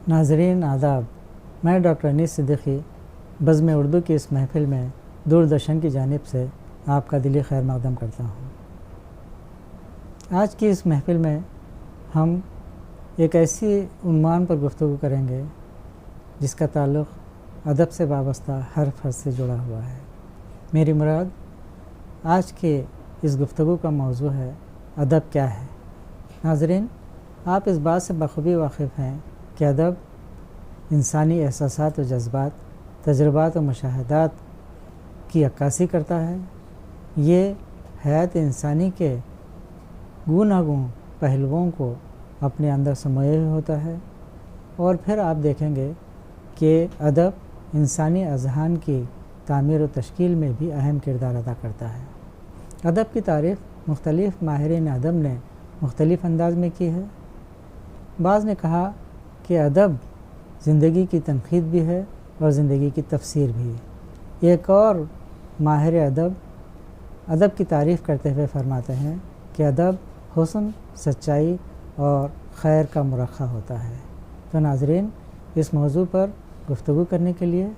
ناظرین آداب، میں ڈاکٹر انیس صدیقی بزم اردو کی اس محفل میں دوردرشن کی جانب سے آپ کا دلی خیر مقدم کرتا ہوں۔ آج کی اس محفل میں ہم ایک ایسی عنوان پر گفتگو کریں گے جس کا تعلق ادب سے وابستہ ہر فرد سے جڑا ہوا ہے۔ میری مراد آج کے اس گفتگو کا موضوع ہے ادب کیا ہے۔ ناظرین، آپ اس بات سے بخوبی واقف ہیں کہ ادب انسانی احساسات و جذبات، تجربات و مشاہدات کی عکاسی کرتا ہے۔ یہ حیات انسانی کے گوناگون پہلوؤں کو اپنے اندر سموئے ہوئے ہوتا ہے، اور پھر آپ دیکھیں گے کہ ادب انسانی اذہان کی تعمیر و تشکیل میں بھی اہم کردار ادا کرتا ہے۔ ادب کی تعریف مختلف ماہرین ادب نے مختلف انداز میں کی ہے۔ بعض نے کہا کہ ادب زندگی کی تنقید بھی ہے اور زندگی کی تفسیر بھی۔ ایک اور ماہر ادب کی تعریف کرتے ہوئے فرماتے ہیں کہ ادب حسن، سچائی اور خیر کا مرقع ہوتا ہے۔ تو ناظرین، اس موضوع پر گفتگو کرنے کے لیے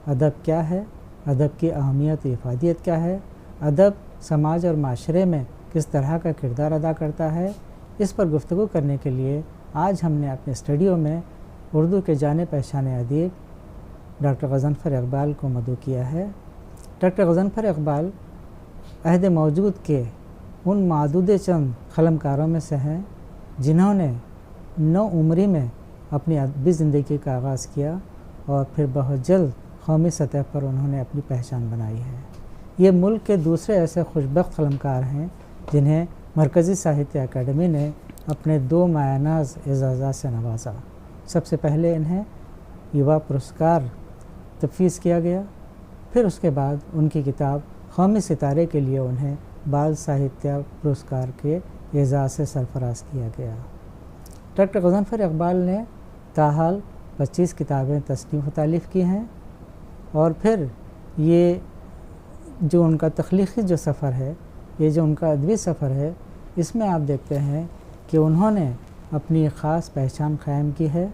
ادب کیا ہے، ادب کی اہمیت و افادیت کیا ہے، ادب سماج اور معاشرے میں کس طرح کا کردار ادا کرتا ہے، اس پر گفتگو کرنے کے لیے آج ہم نے اپنے اسٹوڈیو میں اردو کے جانے پہچانے ادیب ڈاکٹر غضنفر اقبال کو مدعو کیا ہے۔ ڈاکٹر غضنفر اقبال عہد موجود کے ان معدود چند قلمکاروں میں سے ہیں جنہوں نے نو عمری میں اپنی ادبی زندگی کا آغاز کیا اور پھر بہت جلد قومی سطح پر انہوں نے اپنی پہچان بنائی ہے۔ یہ ملک کے دوسرے ایسے خوشبخت قلمکار ہیں جنہیں مرکزی ساہتیہ اکیڈمی نے اپنے 2 مایہ ناز اعزازات سے نوازا۔ سب سے پہلے انہیں یووا پرسکار تفویض کیا گیا، پھر اس کے بعد ان کی کتاب قومی ستارے کے لیے انہیں بال ساہتیہ پرسکار کے اعزاز سے سرفراز کیا گیا۔ ڈاکٹر غضنفر اقبال نے تاحال 25 کتابیں تصنیف و تالیف کی ہیں، اور پھر یہ جو ان کا تخلیقی جو سفر ہے، یہ جو ان کا ادبی سفر ہے، اس میں آپ دیکھتے ہیں کہ انہوں نے اپنی خاص پہچان قائم کی ہے۔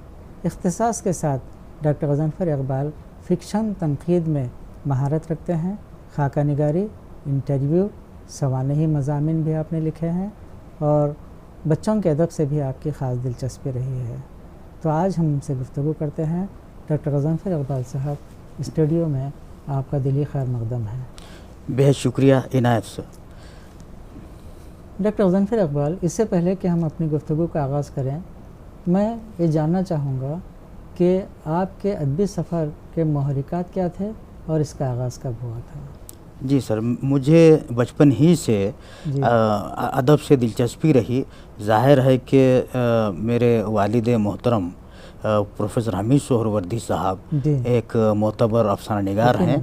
اختصاص کے ساتھ ڈاکٹر غضنفر اقبال فکشن تنقید میں مہارت رکھتے ہیں۔ خاکہ نگاری، انٹرویو، سوانحی مضامین بھی آپ نے لکھے ہیں، اور بچوں کے ادب سے بھی آپ کی خاص دلچسپی رہی ہے۔ تو آج ہم ان سے گفتگو کرتے ہیں۔ ڈاکٹر غضنفر اقبال صاحب، اسٹوڈیو میں آپ کا دلی خیر مقدم ہے۔ بہت شکریہ عنایت سے۔ ڈاکٹر غضنفر اقبال، اس سے پہلے کہ ہم اپنی گفتگو کا آغاز کریں، میں یہ جاننا چاہوں گا کہ آپ کے ادبی سفر کے محرکات کیا تھے اور اس کا آغاز کب ہوا تھا؟ جی سر، مجھے بچپن ہی سے ادب سے دلچسپی رہی۔ ظاہر ہے کہ میرے والد محترم پروفیسر حمید سہروردی صاحب ایک معتبر افسانہ نگار ہیں،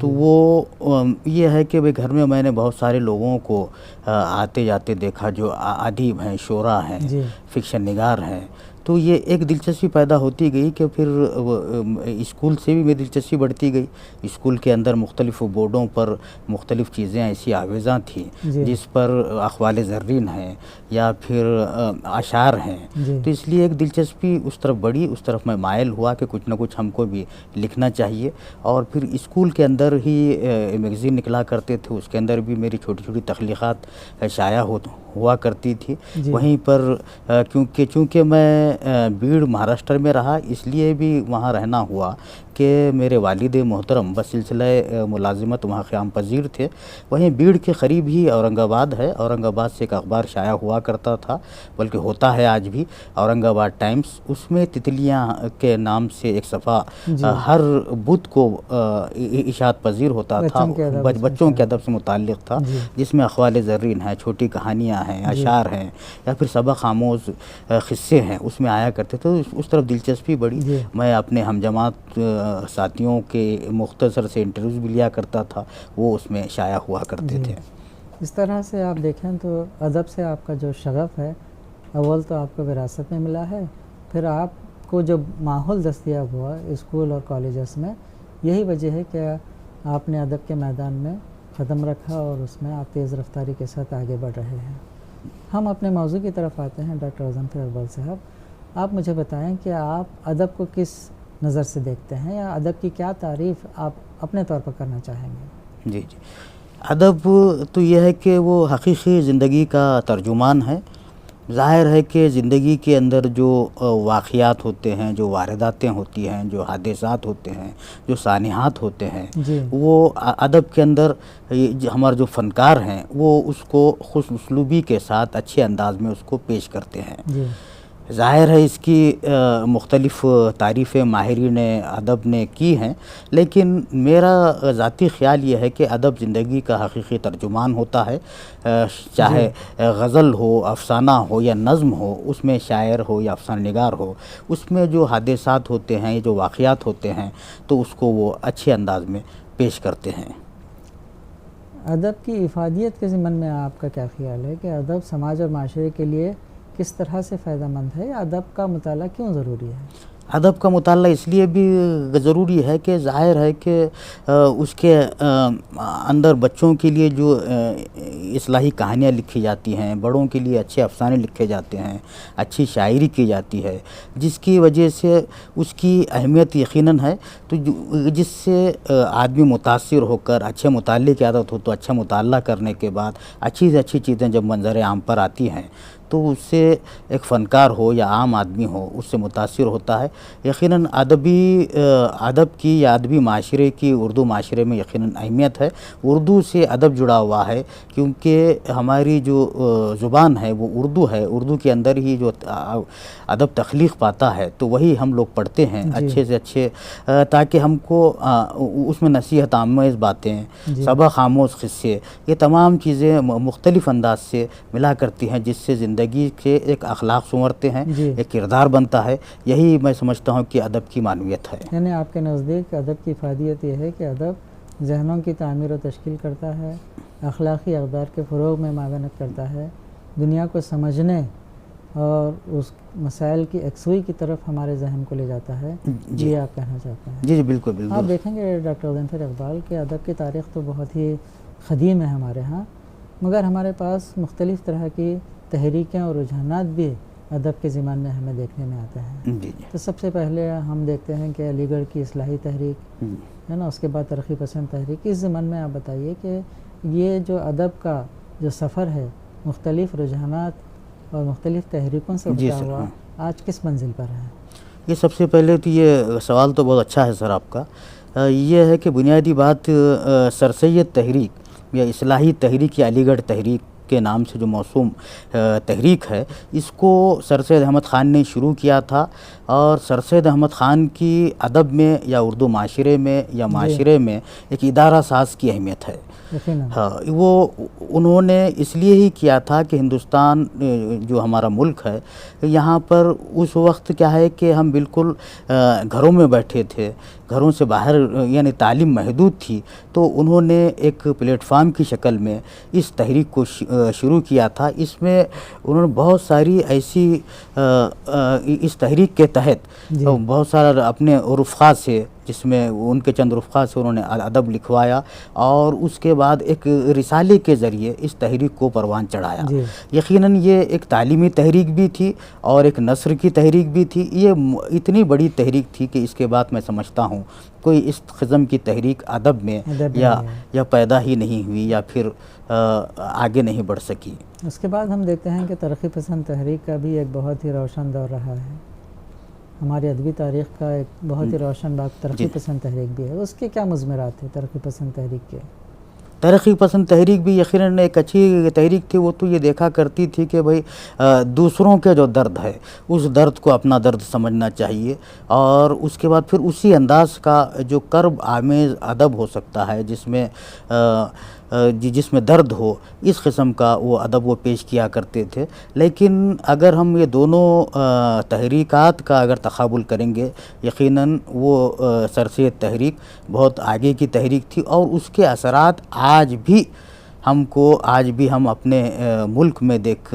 تو وہ یہ ہے کہ گھر میں میں نے بہت سارے لوگوں کو آتے جاتے دیکھا جو ادیب ہیں، شعراء ہیں، فکشن نگار ہیں، تو یہ ایک دلچسپی پیدا ہوتی گئی کہ پھر اسکول سے بھی میری دلچسپی بڑھتی گئی۔ اسکول کے اندر مختلف بورڈوں پر مختلف چیزیں ایسی آویزاں تھیں جس پر اقوال زرین ہیں یا پھر اشعار ہیں، تو اس لیے ایک دلچسپی اس طرف بڑھی، اس طرف میں مائل ہوا کہ کچھ نہ کچھ ہم کو بھی لکھنا چاہیے۔ اور پھر اسکول کے اندر ہی میگزین نکلا کرتے تھے، اس کے اندر بھی میری چھوٹی چھوٹی تخلیقات شائع ہوا کرتی تھی۔ وہیں پر چونکہ میں بیڑ مہاراشٹر میں رہا، اس لیے بھی وہاں رہنا ہوا کہ میرے والد محترم بسلسلہ ملازمت وہاں قیام پذیر تھے۔ وہیں بیڑ کے قریب ہی اورنگ آباد ہے، اورنگ آباد سے ایک اخبار شائع ہوا کرتا تھا، بلکہ ہوتا ہے آج بھی، اورنگ آباد ٹائمز۔ اس میں تتلیاں کے نام سے ایک صفحہ ہر بدھ کو اشاعت پذیر ہوتا تھا، بچوں کے ادب سے متعلق تھا، جس میں اقوال زرین ہیں، چھوٹی کہانیاں ہیں، اشعار ہیں، یا پھر سبق آموز قصے ہیں، اس میں آیا کرتے تھے۔ اس طرف دلچسپی بڑھی۔ میں اپنے ہم جماعت ساتھیوں کے مختصر سے انٹرویوز بھی لیا کرتا تھا، وہ اس میں شائع ہوا کرتے تھے۔ اس طرح سے آپ دیکھیں تو ادب سے آپ کا جو شغف ہے، اول تو آپ کو وراثت میں ملا ہے، پھر آپ کو جو ماحول دستیاب ہوا اسکول اور کالجز میں، یہی وجہ ہے کہ آپ نے ادب کے میدان میں قدم رکھا اور اس میں آپ تیز رفتاری کے ساتھ آگے بڑھ رہے ہیں۔ ہم اپنے موضوع کی طرف آتے ہیں ڈاکٹر غضنفر اقبال صاحب۔ آپ مجھے بتائیں کہ آپ ادب کو کس نظر سے دیکھتے ہیں، یا ادب کی کیا تعریف آپ اپنے طور پر کرنا چاہیں گے؟ جی جی، ادب تو یہ ہے کہ وہ حقیقی زندگی کا ترجمان ہے۔ ظاہر ہے کہ زندگی کے اندر جو واقعات ہوتے ہیں، جو وارداتیں ہوتی ہیں، جو حادثات ہوتے ہیں، جو سانحات ہوتے ہیں، جی وہ ادب کے اندر ہمارے جو فنکار ہیں وہ اس کو خوش اسلوبی کے ساتھ اچھے انداز میں اس کو پیش کرتے ہیں۔ جی ظاہر ہے اس کی مختلف تعریفیں ماہرین ادب نے کی ہیں، لیکن میرا ذاتی خیال یہ ہے کہ ادب زندگی کا حقیقی ترجمان ہوتا ہے۔ چاہے غزل ہو، افسانہ ہو یا نظم ہو، اس میں شاعر ہو یا افسانہ نگار ہو، اس میں جو حادثات ہوتے ہیں، جو واقعات ہوتے ہیں، تو اس کو وہ اچھے انداز میں پیش کرتے ہیں۔ ادب کی افادیت کے ضمن میں آپ کا کیا خیال ہے کہ ادب سماج اور معاشرے کے لیے کس طرح سے فائدہ مند ہے، یا ادب کا مطالعہ کیوں ضروری ہے؟ ادب کا مطالعہ اس لیے بھی ضروری ہے کہ ظاہر ہے کہ اس کے اندر بچوں کے لیے جو اصلاحی کہانیاں لکھی جاتی ہیں، بڑوں کے لیے اچھے افسانے لکھے جاتے ہیں، اچھی شاعری کی جاتی ہے، جس کی وجہ سے اس کی اہمیت یقیناً ہے، تو جس سے آدمی متاثر ہو کر اچھے مطالعے کی عادت ہو تو اچھا مطالعہ کرنے کے بعد اچھی سے اچھی چیزیں جب منظر عام پر آتی ہیں تو اس سے ایک فنکار ہو یا عام آدمی ہو اس سے متاثر ہوتا ہے۔ یقیناً ادب کی یا ادبی معاشرے کی اردو معاشرے میں یقیناً اہمیت ہے۔ اردو سے ادب جڑا ہوا ہے، کیونکہ ہماری جو زبان ہے وہ اردو ہے، اردو کے اندر ہی جو ادب تخلیق پاتا ہے تو وہی ہم لوگ پڑھتے ہیں اچھے سے اچھے، تاکہ ہم کو اس میں نصیحت آمیز باتیں، سبق آموز قصے، یہ تمام چیزیں مختلف انداز سے ملا کرتی ہیں، جس سے زندگی کے ایک اخلاق سنورتے ہیں، ایک کردار بنتا ہے۔ یہی میں سمجھتا ہوں کہ ادب کی معنویت ہے۔ یعنی آپ کے نزدیک ادب کی افادیت یہ ہے کہ ادب ذہنوں کی تعمیر و تشکیل کرتا ہے، اخلاقی اقدار کے فروغ میں معاونت کرتا ہے، دنیا کو سمجھنے اور اس مسائل کی یکسوئی کی طرف ہمارے ذہن کو لے جاتا ہے، یہ آپ کہنا چاہتے ہیں؟ جی بالکل بالکل۔ آپ دیکھیں گے ڈاکٹر غضنفر اقبال کہ ادب کی تاریخ تو بہت ہی قدیم ہے ہمارے ہاں، مگر ہمارے پاس مختلف طرح کی تحریکیں اور رجحانات بھی ادب کے ضمن میں ہمیں دیکھنے میں آتے ہیں۔ جی تو سب سے پہلے ہم دیکھتے ہیں کہ علی گڑھ کی اصلاحی تحریک ہے نا، اس کے بعد ترقی پسند تحریک۔ اس ضمن میں آپ بتائیے کہ یہ جو ادب کا جو سفر ہے مختلف رجحانات اور مختلف تحریکوں سے ہوتا ہوا آج کس منزل پر ہے؟ یہ سب سے پہلے تو یہ سوال تو بہت اچھا ہے سر آپ کا۔ یہ ہے کہ بنیادی بات سر سید تحریک یا اصلاحی تحریک یا علی گڑھ تحریک کے نام سے جو موسوم تحریک ہے، اس کو سر سید احمد خان نے شروع کیا تھا، اور سر سید احمد خان کی ادب میں یا اردو معاشرے میں یا معاشرے میں ایک ادارہ ساز کی اہمیت ہے۔ ہاں، وہ انہوں نے اس لیے ہی کیا تھا کہ ہندوستان جو ہمارا ملک ہے، یہاں پر اس وقت کیا ہے کہ ہم بالکل گھروں میں بیٹھے تھے، گھروں سے باہر، یعنی تعلیم محدود تھی، تو انہوں نے ایک پلیٹ فارم کی شکل میں اس تحریک کو شروع کیا تھا۔ اس میں انہوں نے بہت ساری ایسی اس تحریک کے تحت بہت سارا اپنے رفقا سے، جس میں ان کے چند رفقا سے انہوں نے ادب لکھوایا، اور اس کے بعد ایک رسالے کے ذریعے اس تحریک کو پروان چڑھایا۔ یقیناً یہ ایک تعلیمی تحریک بھی تھی اور ایک نثر کی تحریک بھی تھی۔ یہ اتنی بڑی تحریک تھی کہ اس کے بعد میں سمجھتا ہوں کوئی اس قسم کی تحریک ادب میں یا پیدا ہی نہیں ہوئی یا پھر آگے نہیں بڑھ سکی۔ اس کے بعد ہم دیکھتے ہیں کہ ترقی پسند تحریک کا بھی ایک بہت ہی روشن دور رہا ہے، ہماری ادبی تاریخ کا ایک بہت ہی روشن باب ترقی پسند تحریک بھی ہے۔ اس کے کیا مضمرات تھے ترقی پسند تحریک کے؟ ترقی پسند تحریک بھی یقیناً ایک اچھی تحریک تھی۔ وہ تو یہ دیکھا کرتی تھی کہ بھئی دوسروں کے جو درد ہے اس درد کو اپنا درد سمجھنا چاہیے، اور اس کے بعد پھر اسی انداز کا جو کرب آمیز ادب ہو سکتا ہے، جس میں درد ہو، اس قسم کا وہ ادب وہ پیش کیا کرتے تھے۔ لیکن اگر ہم یہ دونوں تحریکات کا اگر تقابل کریں گے، یقیناً وہ سر سید تحریک بہت آگے کی تحریک تھی، اور اس کے اثرات آج بھی ہم اپنے ملک میں دیکھ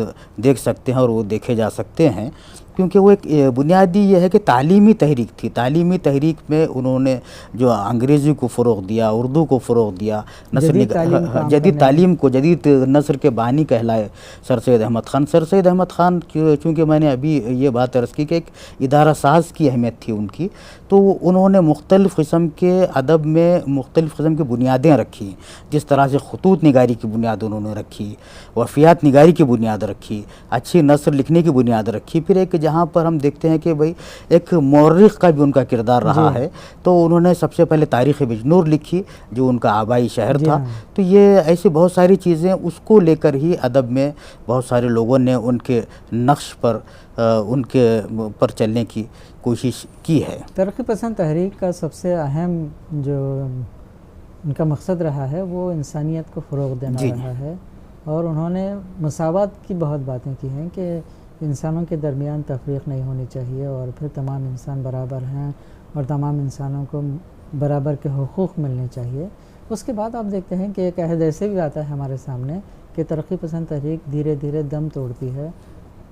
سکتے ہیں اور وہ دیکھے جا سکتے ہیں۔ کیونکہ وہ ایک بنیادی یہ ہے کہ تعلیمی تحریک تھی. تعلیمی تحریک میں انہوں نے جو انگریزی کو فروغ دیا, اردو کو فروغ دیا, جدید تعلیم کو, جدید نثر کے بانی کہلائے سر سید احمد خان. سر سید احمد خان چونکہ میں نے ابھی یہ بات عرض کی کہ ایک ادارہ ساز کی اہمیت تھی ان کی, تو انہوں نے مختلف قسم کے ادب میں مختلف قسم کی بنیادیں رکھی. جس طرح سے خطوط نگاری کی بنیاد انہوں نے رکھی, وفیات نگاری کی بنیاد رکھی, اچھی نثر لکھنے کی بنیاد رکھی. پھر ایک جہاں پر ہم دیکھتے ہیں کہ بھئی ایک مورخ کا بھی ان کا کردار رہا ہے, تو انہوں نے سب سے پہلے تاریخ بجنور لکھی جو ان کا آبائی شہر تھا. تو یہ ایسی بہت ساری چیزیں اس کو لے کر ہی ادب میں بہت سارے لوگوں نے ان کے نقش پر ان کے پر چلنے کی کوشش کی ہے. ترقی پسند تحریک کا سب سے اہم جو ان کا مقصد رہا ہے وہ انسانیت کو فروغ دینا رہا ہے, اور انہوں نے مساوات کی بہت باتیں کی ہیں کہ انسانوں کے درمیان تفریق نہیں ہونی چاہیے, اور پھر تمام انسان برابر ہیں اور تمام انسانوں کو برابر کے حقوق ملنے چاہیے. اس کے بعد آپ دیکھتے ہیں کہ ایک عہد ایسے بھی آتا ہے ہمارے سامنے کہ ترقی پسند تحریک دھیرے دھیرے دم توڑتی ہے,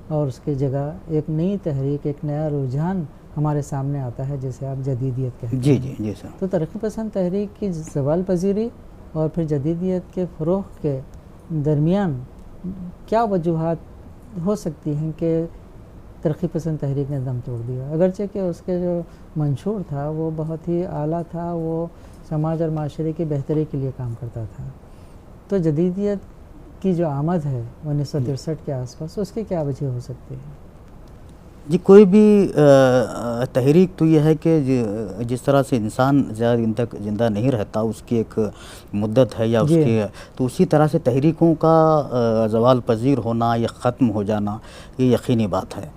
اور اس کی جگہ ایک نئی تحریک, ایک نیا رجحان ہمارے سامنے آتا ہے جسے آپ جدیدیت کہتے ہیں. جی سر. تو ترقی پسند تحریک کی زوال پذیری اور پھر جدیدیت کے فروغ کے درمیان کیا وجوہات ہو سکتی ہیں کہ ترقی پسند تحریک نے دم توڑ دیا؟ اگرچہ کہ اس کے جو منشور تھا وہ بہت ہی اعلیٰ تھا, وہ سماج اور معاشرے کی بہتری کے لیے کام کرتا تھا. تو جدیدیت کی جو آمد ہے 1963 کے آس پاس, اس کی کیا وجہ ہو سکتی ہے؟ جی, کوئی بھی تحریک تو یہ ہے کہ جس طرح سے انسان زیادہ دن تک زندہ نہیں رہتا, اس کی ایک مدت ہے یا اس کی, تو اسی طرح سے تحریکوں کا زوال پذیر ہونا یا ختم ہو جانا یہ یقینی بات ہے.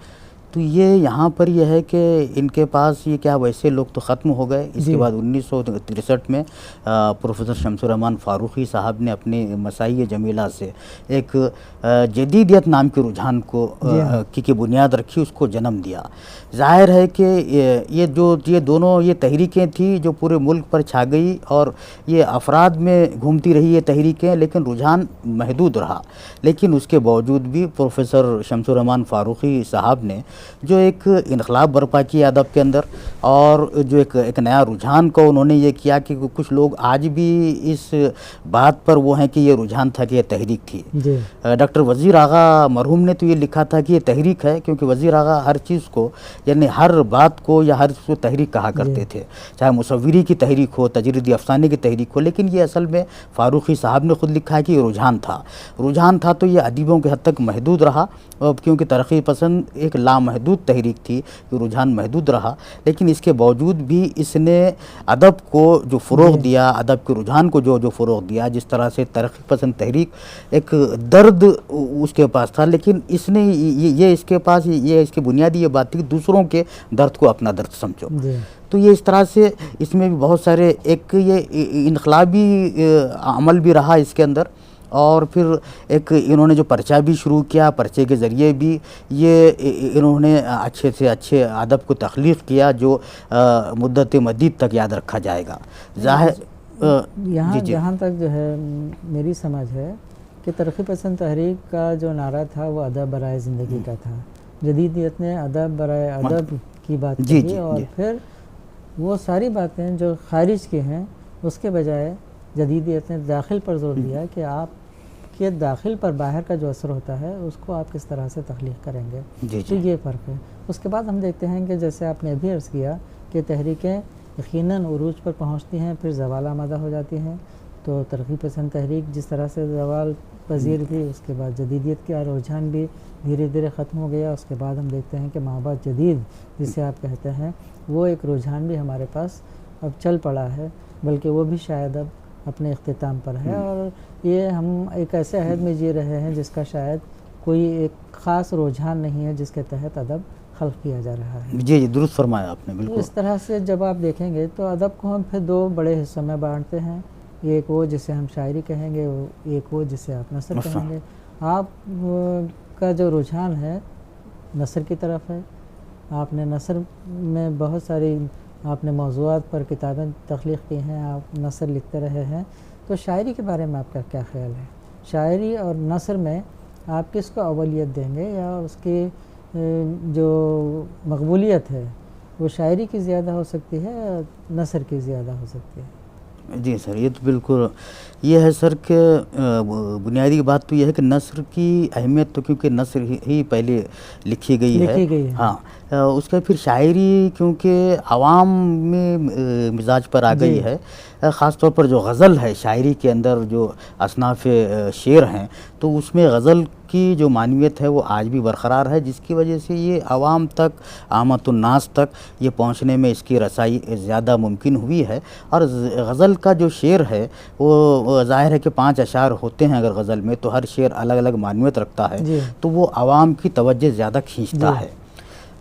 تو یہ یہاں پر یہ ہے کہ ان کے پاس یہ کیا ویسے لوگ تو ختم ہو گئے. اس کے بعد 1963 میں پروفیسر شمس الرحمن فاروقی صاحب نے اپنی مساعی جمیلہ سے ایک جدیدیت نام کے رجحان کو کی بنیاد رکھی, اس کو جنم دیا. ظاہر ہے کہ یہ دونوں یہ تحریکیں تھیں جو پورے ملک پر چھا گئی, اور یہ افراد میں گھومتی رہی یہ تحریکیں, لیکن رجحان محدود رہا. لیکن اس کے باوجود بھی پروفیسر شمس الرحمن فاروقی صاحب نے جو ایک انقلاب برپا کیا ادب کے اندر, اور جو ایک نیا رجحان کو انہوں نے یہ کیا کہ کچھ لوگ آج بھی اس بات پر وہ ہیں کہ یہ رجحان تھا کہ یہ تحریک تھی. ڈاکٹر وزیر آغا مرحوم نے تو یہ لکھا تھا کہ یہ تحریک ہے, کیونکہ وزیر آغا ہر چیز کو یعنی ہر بات کو یا ہر چیز کو تحریک کہا کرتے تھے, چاہے مصوری کی تحریک ہو, تجریدی افسانے کی تحریک ہو. لیکن یہ اصل میں فاروقی صاحب نے خود لکھا ہے کہ یہ رجحان تھا. تو یہ ادیبوں کے حد تک محدود رہا, کیونکہ ترقی پسند ایک لامحدود تحریک تھی, کہ رجحان محدود رہا. لیکن اس کے باوجود بھی اس نے ادب کو جو فروغ دیا, ادب کے رجحان کو جو فروغ دیا, جس طرح سے ترقی پسند تحریک ایک درد اس کے پاس تھا, لیکن اس نے یہ اس کے پاس یہ اس کی بنیادی یہ بات تھی کہ دوسروں کے درد کو اپنا درد سمجھو. تو یہ اس طرح سے اس میں بھی بہت سارے ایک یہ انقلابی عمل بھی رہا اس کے اندر, اور پھر ایک انہوں نے جو پرچہ بھی شروع کیا, پرچے کے ذریعے بھی یہ انہوں نے اچھے سے اچھے ادب کو تخلیق کیا جو مدت مدید تک یاد رکھا جائے گا. یہاں جہاں تک جو ہے میری سمجھ ہے کہ ترقی پسند تحریک کا جو نعرہ تھا وہ ادب برائے زندگی کا تھا. جدیدیت نے ادب برائے ادب کی بات کہی, اور پھر وہ ساری باتیں جو خارج کی ہیں اس کے بجائے جدیدیت نے داخل پر زور دیا کہ آپ کے داخل پر باہر کا جو اثر ہوتا ہے اس کو آپ کس طرح سے تخلیق کریں گے. تو یہ فرق ہے. اس کے بعد ہم دیکھتے ہیں کہ جیسے آپ نے ابھی عرض کیا کہ تحریکیں یقیناً عروج پر پہنچتی ہیں, پھر زوال آمدہ ہو جاتی ہیں. تو ترقی پسند تحریک جس طرح سے زوال پذیر تھی, اس کے بعد جدیدیت کا رجحان بھی دھیرے دھیرے ختم ہو گیا. اس کے بعد ہم دیکھتے ہیں کہ مابعد جدید جسے آپ کہتے ہیں وہ ایک رجحان بھی ہمارے پاس اب چل پڑا ہے, بلکہ وہ بھی شاید اب اپنے اختتام پر ہے. اور یہ ہم ایک ایسے عہد میں جی رہے ہیں جس کا شاید کوئی ایک خاص رجحان نہیں ہے جس کے تحت ادب خلق کیا جا رہا ہے. جی درست فرمایا آپ نے, بالکل. اس طرح سے جب آپ دیکھیں گے تو ادب کو ہم پھر دو بڑے حصوں میں بانٹتے ہیں. ایک وہ جسے ہم شاعری کہیں گے, ایک وہ جسے آپ نثر کہیں گے. آپ کا جو رجحان ہے نثر کی طرف ہے. آپ نے نثر میں بہت ساری آپ نے موضوعات پر کتابیں تخلیق کی ہیں, آپ نثر لکھتے رہے ہیں. تو شاعری کے بارے میں آپ کا کیا خیال ہے؟ شاعری اور نثر میں آپ کس کو اولیت دیں گے, یا اس کی جو مقبولیت ہے وہ شاعری کی زیادہ ہو سکتی ہے یا نثر کی زیادہ ہو سکتی ہے؟ جی سر، یہ تو بالکل یہ ہے سر کہ بنیادی بات تو یہ ہے کہ نثر کی اہمیت تو کیونکہ نثر ہی پہلے لکھی گئی ہے، ہاں اس کا پھر شاعری کیونکہ عوام میں مزاج پر آ گئی ہے، خاص طور پر جو غزل ہے شاعری کے اندر جو اصناف شعر ہیں تو اس میں غزل کی جو معنویت ہے وہ آج بھی برقرار ہے، جس کی وجہ سے یہ عوام تک، عامت الناس تک یہ پہنچنے میں اس کی رسائی زیادہ ممکن ہوئی ہے۔ اور غزل کا جو شعر ہے وہ ظاہر ہے کہ 5 اشعار ہوتے ہیں اگر غزل میں، تو ہر شعر الگ الگ معنویت رکھتا ہے، تو وہ عوام کی توجہ زیادہ کھینچتا ہے۔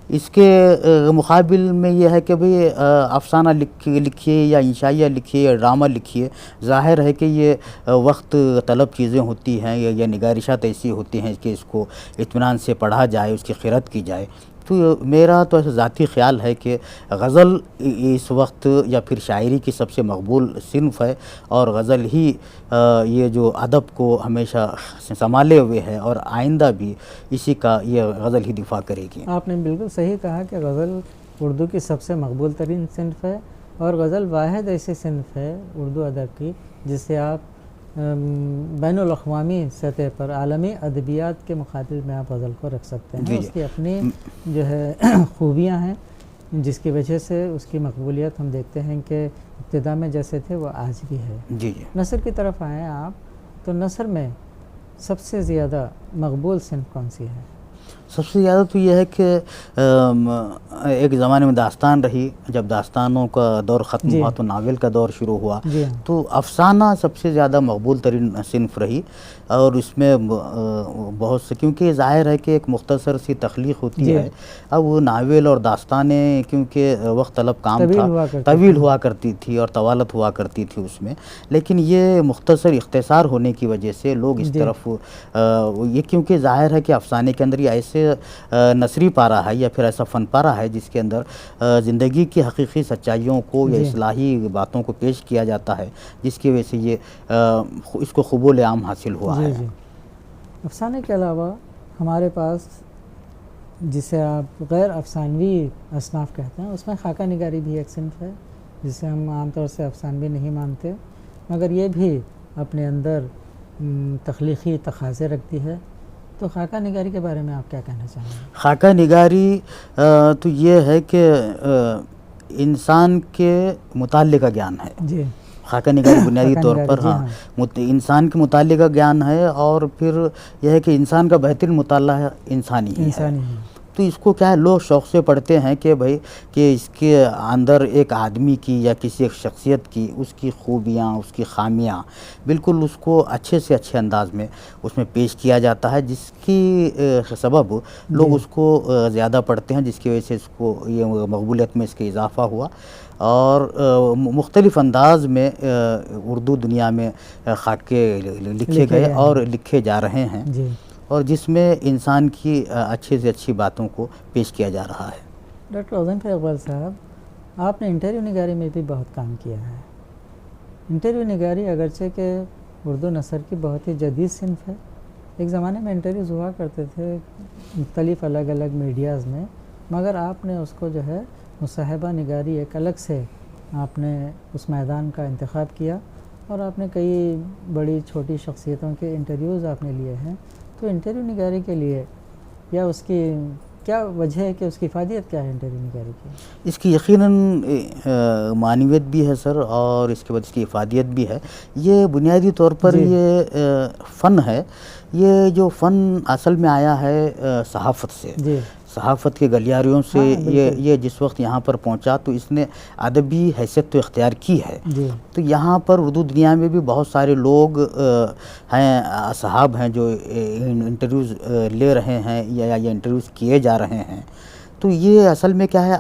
اس کے مقابل میں یہ ہے کہ بھئی افسانہ لکھیے یا انشائیہ لکھیے یا ڈرامہ لکھیے، ظاہر ہے کہ یہ وقت طلب چیزیں ہوتی ہیں یا نگارشات ایسی ہوتی ہیں کہ اس کو اطمینان سے پڑھا جائے، اس کی قرأت کی جائے۔ تو میرا تو ایسا ذاتی خیال ہے کہ غزل اس وقت یا پھر شاعری کی سب سے مقبول صنف ہے، اور غزل ہی یہ جو ادب کو ہمیشہ سنبھالے ہوئے ہے اور آئندہ بھی اسی کا یہ غزل ہی دفاع کرے گی۔ آپ نے بالکل صحیح کہا کہ غزل اردو کی سب سے مقبول ترین صنف ہے، اور غزل واحد ایسی صنف ہے اردو ادب کی جسے آپ بین الاقوامی سطح پر عالمی ادبیات کے مقابل میں آپ غزل کو رکھ سکتے ہیں۔ اس کی اپنی جو ہے خوبیاں ہیں جس کی وجہ سے اس کی مقبولیت ہم دیکھتے ہیں کہ ابتدا میں جیسے تھے وہ آج بھی ہے۔ نثر کی طرف آئیں آپ، تو نثر میں سب سے زیادہ مقبول صنف کون سی ہے؟ سب سے زیادہ تو یہ ہے کہ ایک زمانے میں داستان رہی، جب داستانوں کا دور ختم ہوا تو ناول کا دور شروع ہوا، تو افسانہ سب سے زیادہ مقبول ترین صنف رہی، اور اس میں بہت سے، کیونکہ ظاہر ہے کہ ایک مختصر سی تخلیق ہوتی ہے۔ اب وہ ناول اور داستانیں کیونکہ وقت طلب کام تھا، طویل ہوا کرتی تھی اور طوالت ہوا کرتی تھی اس میں، لیکن یہ مختصر اختصار ہونے کی وجہ سے لوگ اس طرف یہ، کیونکہ ظاہر ہے کہ افسانے کے اندر یہ ایسے نثری پارہ ہے یا پھر ایسا فن پارہ ہے جس کے اندر زندگی کی حقیقی سچائیوں کو یا اصلاحی باتوں کو پیش کیا جاتا ہے، جس کی وجہ سے یہ اس کو قبول عام حاصل ہوا ہے۔ افسانے کے علاوہ ہمارے پاس جسے آپ غیر افسانوی اصناف کہتے ہیں، اس میں خاکہ نگاری بھی ایک صنف ہے جسے ہم عام طور سے افسانوی نہیں مانتے، مگر یہ بھی اپنے اندر تخلیقی تقاضے رکھتی ہے۔ تو خاکہ نگاری کے بارے میں آپ کیا کہنا چاہیں گے؟ خاکہ نگاری تو یہ ہے کہ انسان کے متعلق کا گیان ہے۔ خاکہ نگاری بنیادی طور پر انسان کے متعلق کا گیان ہے، اور پھر یہ ہے کہ انسان کا بہترین مطالعہ انسانی ہے۔ تو اس کو کیا ہے، لوگ شوق سے پڑھتے ہیں کہ بھائی کہ اس کے اندر ایک آدمی کی یا کسی ایک شخصیت کی، اس کی خوبیاں، اس کی خامیاں، بالکل اس کو اچھے سے اچھے انداز میں اس میں پیش کیا جاتا ہے، جس کی سبب لوگ اس کو زیادہ پڑھتے ہیں، جس کی وجہ سے اس کو یہ مقبولیت میں اس کے اضافہ ہوا، اور مختلف انداز میں اردو دنیا میں خاکے لکھے گئے اور لکھے جا رہے ہیں، اور جس میں انسان کی اچھی سے اچھی باتوں کو پیش کیا جا رہا ہے۔ ڈاکٹر غضنفر اقبال صاحب، آپ نے انٹرویو نگاری میں بھی بہت کام کیا ہے۔ انٹرویو نگاری اگرچہ کہ اردو نثر کی بہت ہی جدید صنف ہے، ایک زمانے میں انٹرویوز ہوا کرتے تھے مختلف الگ الگ میڈیاز میں، مگر آپ نے اس کو جو ہے مصاحبہ نگاری ایک الگ سے آپ نے اس میدان کا انتخاب کیا، اور آپ نے کئی بڑی چھوٹی شخصیتوں کے انٹرویوز آپ نے لیے ہیں۔ تو انٹرویو نگاری کے لیے یا اس کی کیا وجہ ہے کہ اس کی افادیت کیا ہے انٹرویو نگاری کی؟ اس کی یقیناً معنویت بھی ہے سر، اور اس کے بعد اس کی افادیت بھی ہے۔ یہ بنیادی طور پر یہ فن ہے، یہ جو فن اصل میں آیا ہے صحافت سے، صحافت کے گلیاریوں سے یہ جس وقت یہاں پر پہنچا تو اس نے ادبی حیثیت تو اختیار کی ہے۔ تو یہاں پر اردو دنیا میں بھی بہت سارے لوگ ہیں، اصحاب ہیں جو انٹرویوز لے رہے ہیں یا یہ انٹرویوز کیے جا رہے ہیں۔ تو یہ اصل میں کیا ہے،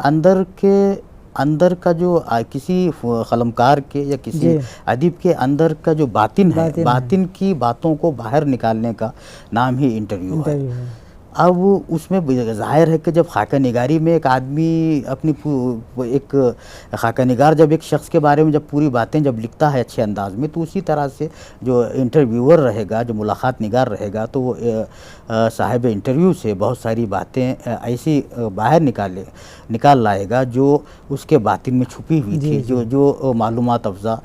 اندر کا جو کسی قلمکار کے یا کسی ادیب کے اندر کا جو باطن ہے، باطن کی باتوں کو باہر نکالنے کا نام ہی انٹرویو ہے۔ اب اس میں ظاہر ہے کہ جب خاکہ نگاری میں ایک آدمی اپنی ایک خاکہ نگار جب ایک شخص کے بارے میں جب پوری باتیں جب لکھتا ہے اچھے انداز میں، تو اسی طرح سے جو انٹرویور رہے گا، جو ملاقات نگار رہے گا، تو وہ صاحب انٹرویو سے بہت ساری باتیں ایسی باہر نکال لائے گا جو اس کے باطن میں چھپی ہوئی تھی، جو معلومات افزا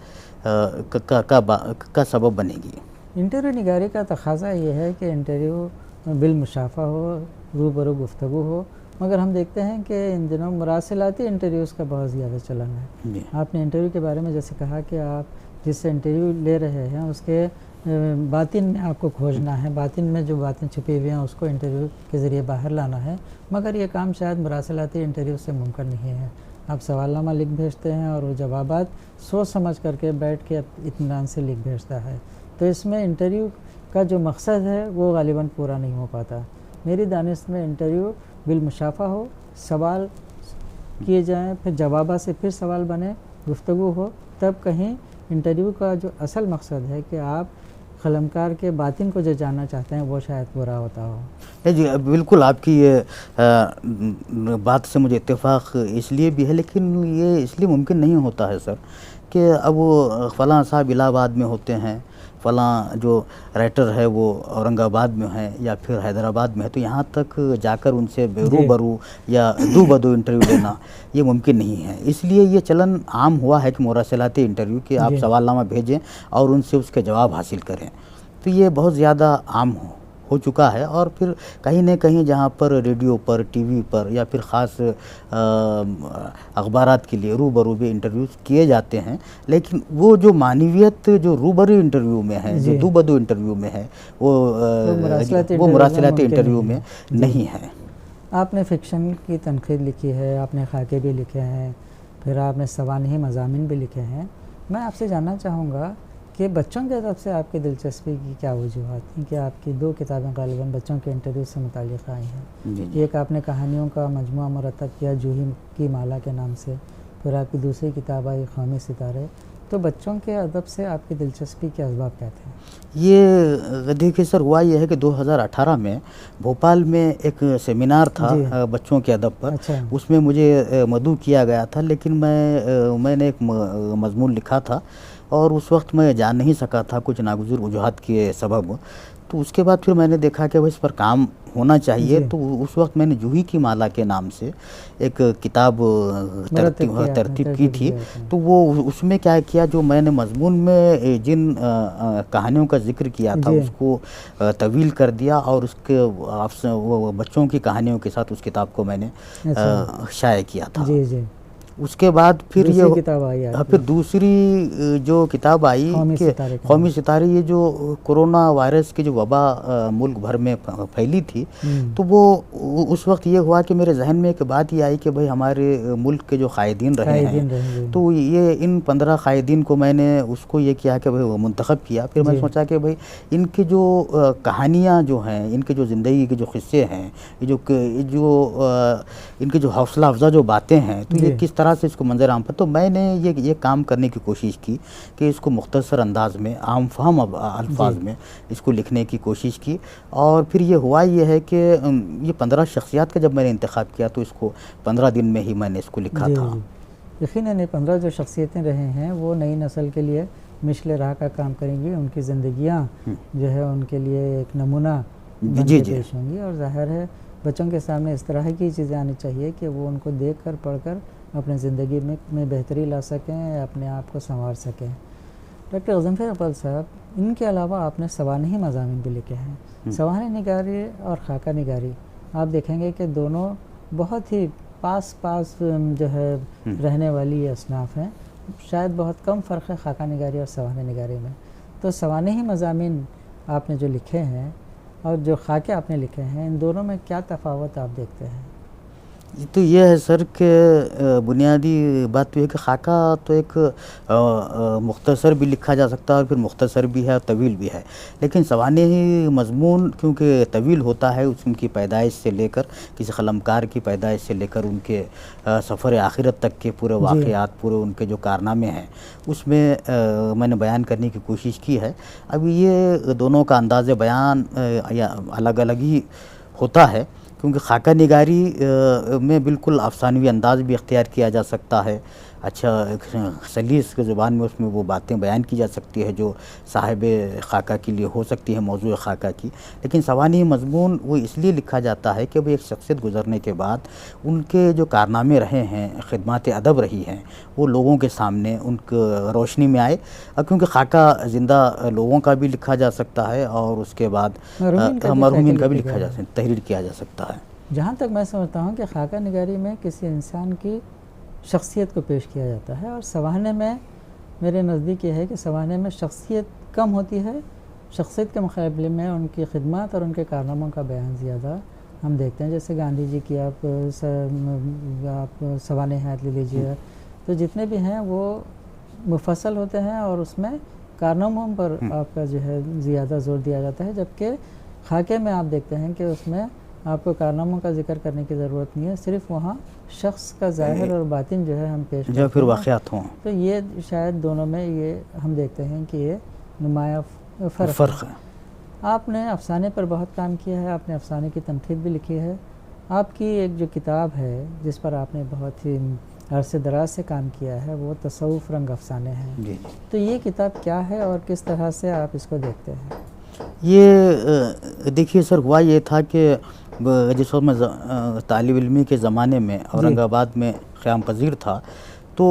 کا سبب بنے گی۔ انٹرویو نگاری کا تقاضا یہ ہے کہ انٹرویو بالمشافہ ہو، روبرو گفتگو ہو، مگر ہم دیکھتے ہیں کہ ان دنوں مراسلاتی انٹرویوز کا بہت زیادہ چلن ہے۔ آپ نے انٹرویو کے بارے میں جیسے کہا کہ آپ جس سے انٹرویو لے رہے ہیں اس کے باطن میں آپ کو کھوجنا ہے، باطن میں جو باتیں چھپی ہوئی ہیں اس کو انٹرویو کے ذریعے باہر لانا ہے، مگر یہ کام شاید مراسلاتی انٹرویو سے ممکن نہیں ہے۔ آپ سوال نامہ لکھ بھیجتے ہیں اور وہ جوابات سوچ سمجھ کر کے بیٹھ کے اطمینان سے لکھ بھیجتا ہے، تو اس میں انٹرویو کا جو مقصد ہے وہ غالباً پورا نہیں ہو پاتا۔ میری دانست میں انٹرویو بالمشافہ ہو، سوال کیے جائیں، پھر جوابات سے پھر سوال بنے، گفتگو ہو، تب کہیں انٹرویو کا جو اصل مقصد ہے کہ آپ قلمکار کے باطن کو جو جاننا چاہتے ہیں وہ شاید پورا ہوتا ہو۔ جی بالکل، آپ کی یہ بات سے مجھے اتفاق اس لیے بھی ہے، لیکن یہ اس لیے ممکن نہیں ہوتا ہے سر کہ اب وہ فلاں صاحب الہ آباد میں ہوتے ہیں، فلاں جو رائٹر ہے وہ اورنگ آباد میں ہے یا پھر حیدرآباد میں ہے، تو یہاں تک جا کر ان سے روبرو یا دو بدو انٹرویو لینا یہ ممکن نہیں ہے۔ اس لیے یہ چلن عام ہوا ہے کہ مراسلاتی انٹرویو کہ آپ سوال نامہ بھیجیں اور ان سے اس کے جواب حاصل کریں، تو یہ بہت زیادہ عام ہو چکا ہے۔ اور پھر کہیں نہ کہیں جہاں پر ریڈیو پر، ٹی وی پر یا پھر خاص اخبارات کے لیے روبرو بھی انٹرویوز کیے جاتے ہیں، لیکن وہ جو معنویت جو روبرو انٹرویو میں ہے، جو دو بدو انٹرویو میں ہے، وہ مراسلاتی انٹرویو میں نہیں ہے۔ آپ نے فکشن کی تنقید لکھی ہے، آپ نے خاکے بھی لکھے ہیں، پھر آپ نے سوانحی مضامین بھی لکھے ہیں۔ میں آپ سے جاننا چاہوں گا کہ بچوں کے طرف سے آپ کی دلچسپی کی کیا وجوہات ہیں کہ آپ کی 2 کتابیں غالباً بچوں کے انٹرویو سے متعلق آئی ہیں۔ ایک آپ نے کہانیوں کا مجموعہ مرتب کیا جوہی کی مالا کے نام سے، پھر آپ کی دوسری کتاب آئی قومی ستارے۔ تو بچوں کے ادب سے آپ کی دلچسپی کے اسباب کیا تھے؟ یہ دیکھیے سر، ہوا یہ ہے کہ 2018 میں بھوپال میں ایک سیمینار تھا بچوں کے ادب پر، اس میں مجھے مدعو کیا گیا تھا، لیکن میں نے ایک مضمون لکھا تھا اور اس وقت میں جا نہیں سکا تھا کچھ ناگزیر وجوہات کے سبب۔ تو اس کے بعد پھر میں نے دیکھا کہ اس پر کام ہونا چاہیے، تو اس وقت میں نے جوہی کی مالا کے نام سے ایک کتاب ترتیب کی تھی۔ تو وہ اس میں کیا کیا، جو میں نے مضمون میں جن کہانیوں کا ذکر کیا تھا اس کو طویل کر دیا اور اس کے بچوں کی کہانیوں کے ساتھ اس کتاب کو میں نے شائع کیا تھا۔ اس کے بعد پھر پھر دوسری جو کتاب آئی کہ قومی ستارے، یہ جو کورونا وائرس کی جو وبا ملک بھر میں پھیلی تھی، تو وہ اس وقت یہ ہوا کہ میرے ذہن میں ایک بات یہ آئی کہ بھئی ہمارے ملک کے جو قائدین رہے ہیں، تو یہ ان 15 قائدین کو میں نے اس کو یہ کیا کہ بھئی منتخب کیا۔ پھر میں سوچا کہ بھئی ان کی جو کہانیاں جو ہیں، ان کے جو زندگی کے جو قصے ہیں، جو ان کی جو حوصلہ افزا جو باتیں ہیں، تو یہ کس طرح سے اس کو منظر عام پر، تو میں نے یہ کام کرنے کی کوشش کی کہ اس کو مختصر انداز میں، عام فہم الفاظ میں اس کو لکھنے کی کوشش کی۔ اور پھر یہ ہوا یہ ہے کہ یہ 15 شخصیات کا جب میں نے انتخاب کیا تو اس کو 15 دن میں ہی میں نے اس کو لکھا تھا۔ یقیناً 15 جو شخصیتیں رہے ہیں وہ نئی نسل کے لیے مشل راہ کا کام کریں گی، ان کی زندگیاں جو ہے ان کے لیے ایک نمونہ بن کے پیش ہوں گی، اور ظاہر ہے بچوں کے سامنے اس طرح کی چیزیں آنی چاہیے کہ وہ ان کو دیکھ کر پڑھ کر اپنے زندگی میں بہتری لا سکیں، اپنے آپ کو سنوار سکیں۔ ڈاکٹر غضنفر اقبال صاحب، ان کے علاوہ آپ نے سوانحی مضامین بھی لکھے ہیں۔ سوانحی نگاری اور خاکہ نگاری آپ دیکھیں گے کہ دونوں بہت ہی پاس جو ہے رہنے والی اصناف ہیں، شاید بہت کم فرق ہے خاکہ نگاری اور سوانحی نگاری میں۔ تو سوانحی مضامین آپ نے جو لکھے ہیں اور جو خاکے آپ نے لکھے ہیں، ان دونوں میں کیا تفاوت آپ دیکھتے ہیں؟ تو یہ ہے سر کہ بنیادی بات تو ہے کہ خاکہ تو ایک مختصر بھی لکھا جا سکتا ہے اور پھر مختصر بھی ہے اور طویل بھی ہے، لیکن سوانحی مضمون کیونکہ طویل ہوتا ہے، ان کی پیدائش سے لے کر کسی قلمکار کی پیدائش سے لے کر ان کے سفر آخرت تک کے پورے واقعات، پورے ان کے جو کارنامے ہیں، اس میں نے بیان کرنے کی کوشش کی ہے۔ اب یہ دونوں کا انداز بیان یا الگ الگ ہی ہوتا ہے، کیونکہ خاکہ نگاری میں بالکل افسانوی انداز بھی اختیار کیا جا سکتا ہے، اچھا سلیس کے زبان میں اس میں وہ باتیں بیان کی جا سکتی ہے جو صاحب خاکہ کے لیے ہو سکتی ہے، موضوع خاکہ کی. لیکن سوانح مضمون وہ اس لیے لکھا جاتا ہے کہ وہ ایک شخصیت گزرنے کے بعد ان کے جو کارنامے رہے ہیں، خدمات ادب رہی ہیں، وہ لوگوں کے سامنے ان کو روشنی میں آئے. کیونکہ خاکہ زندہ لوگوں کا بھی لکھا جا سکتا ہے اور اس کے بعد مرحومین کا بھی لکھا جا سکتا ہے، تحریر کیا جا سکتا ہے. جہاں تک میں سمجھتا ہوں کہ خاکہ نگاری میں کسی انسان کی شخصیت کو پیش کیا جاتا ہے، اور سوانح میں میرے نزدیک یہ ہے کہ سوانح میں شخصیت کم ہوتی ہے، شخصیت کے مقابلے میں ان کی خدمات اور ان کے کارناموں کا بیان زیادہ ہم دیکھتے ہیں. جیسے گاندھی جی کی آپ سوانحات لے لیجیے، تو جتنے بھی ہیں وہ مفصل ہوتے ہیں اور اس میں کارناموں پر آپ کا جو ہے زیادہ زور دیا جاتا ہے، جبکہ خاکے میں آپ دیکھتے ہیں کہ اس میں آپ کو کارناموں کا ذکر کرنے کی ضرورت نہیں ہے، صرف وہاں شخص کا ظاہر اور باطن جو ہے ہم پیش کرتے ہیں، جو پھر واقعات ہوں. تو یہ شاید دونوں میں یہ ہم دیکھتے ہیں کہ یہ نمایاں فرق ہے. آپ نے افسانے پر بہت کام کیا ہے، آپ نے افسانے کی تنقید بھی لکھی ہے. آپ کی ایک جو کتاب ہے جس پر آپ نے بہت ہی عرصے دراز سے کام کیا ہے وہ تصوف رنگ افسانے ہیں. جی. تو یہ کتاب کیا ہے اور کس طرح سے آپ اس کو دیکھتے ہیں؟ یہ دیکھیے سر، ہوا یہ تھا کہ جس وقت میں طالب علمی کے زمانے میں اورنگ آباد میں قیام پذیر تھا، تو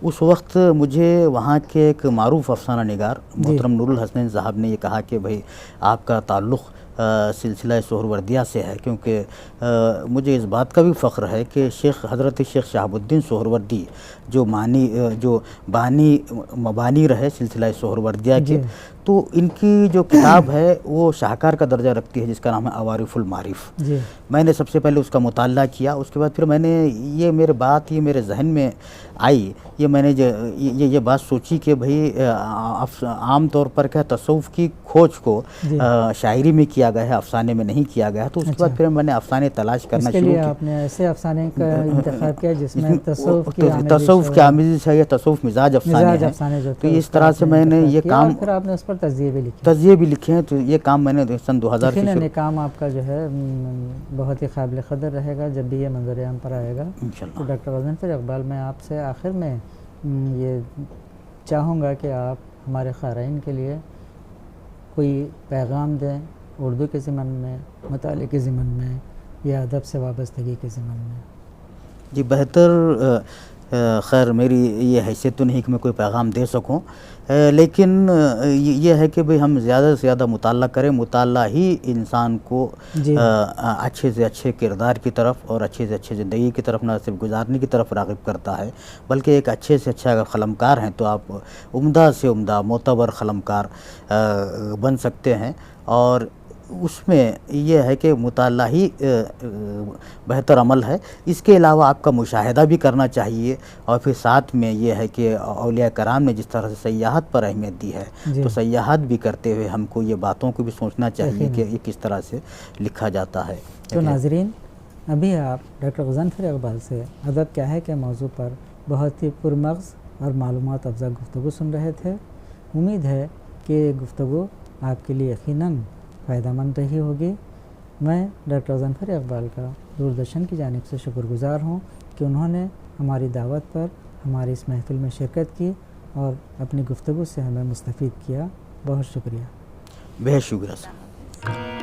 اس وقت مجھے وہاں کے ایک معروف افسانہ نگار محترم نور الحسنین صاحب نے یہ کہا کہ بھائی آپ کا تعلق سلسلہ سہروردیہ سے ہے، کیونکہ مجھے اس بات کا بھی فخر ہے کہ حضرت شیخ شہاب الدین سہروردی جو بانی مبانی رہے سلسلہ سہروردیہ کے، تو ان کی جو کتاب ہے وہ شاہکار کا درجہ رکھتی ہے، جس کا نام ہے عوارف المعارف. میں نے سب سے پہلے اس کا مطالعہ کیا، اس کے بعد پھر میں نے یہ میرے ذہن میں آئی، میں نے یہ بات سوچی کہ بھئی عام طور پر کیا تصوف کی کھوج کو شاعری میں کیا گیا ہے، افسانے میں نہیں کیا گیا. تو اس کے بعد پھر میں نے افسانے تلاش کرنا شروع کیا. آپ نے ایسے افسانے کا انتخاب کیا جس میں تصوف کی آمیزش ہے یا تصوف مزاج افسانے ہیں. تو اس طرح سے میں نے یہ کام، پھر آپ نے اس پر تجزیے بھی لکھے ہیں. تو یہ کام میں نے سن 2000 سے شروع. کام آپ کا جو ہے بہت ہی قابل قدر رہے گا جب بھی یہ منظر عام پر آئے گا. تو ڈاکٹر غضنفر اقبال، میں آپ سے آخر میں یہ چاہوں گا کہ آپ ہمارے قارئین کے لیے کوئی پیغام دیں، اردو کے ضمن میں، مطالعے کے ضمن میں یا ادب سے وابستگی کے ضمن میں. جی بہتر، خیر میری یہ حیثیت تو نہیں کہ میں کوئی پیغام دے سکوں، لیکن یہ ہے کہ بھئی ہم زیادہ سے زیادہ مطالعہ کریں. مطالعہ ہی انسان کو اچھے سے اچھے کردار کی طرف اور اچھے سے اچھے زندگی کی طرف نہ صرف گزارنے کی طرف راغب کرتا ہے، بلکہ ایک اچھے سے اچھا اگر قلمکار ہیں تو آپ عمدہ سے عمدہ معتبر قلمکار بن سکتے ہیں. اور اس میں یہ ہے کہ مطالعہ ہی بہتر عمل ہے. اس کے علاوہ آپ کا مشاہدہ بھی کرنا چاہیے، اور پھر ساتھ میں یہ ہے کہ اولیاء کرام نے جس طرح سے سیاحت پر اہمیت دی ہے تو سیاحت بھی کرتے ہوئے ہم کو یہ باتوں کو بھی سوچنا چاہیے کہ یہ کس طرح سے لکھا جاتا ہے. تو ناظرین، ابھی آپ ڈاکٹر غضنفر اقبال سے ادب کیا ہے کے موضوع پر بہت ہی پرمغز اور معلومات افزا گفتگو سن رہے تھے. امید ہے کہ یہ گفتگو آپ کے لیے یقیناً فائدہ مند رہی ہوگی. میں ڈاکٹر غضنفر اقبال کا دوردرشن کی جانب سے شکر گزار ہوں کہ انہوں نے ہماری دعوت پر ہماری اس محفل میں شرکت کی اور اپنی گفتگو سے ہمیں مستفید کیا. بہت شکریہ. بہت شکریہ.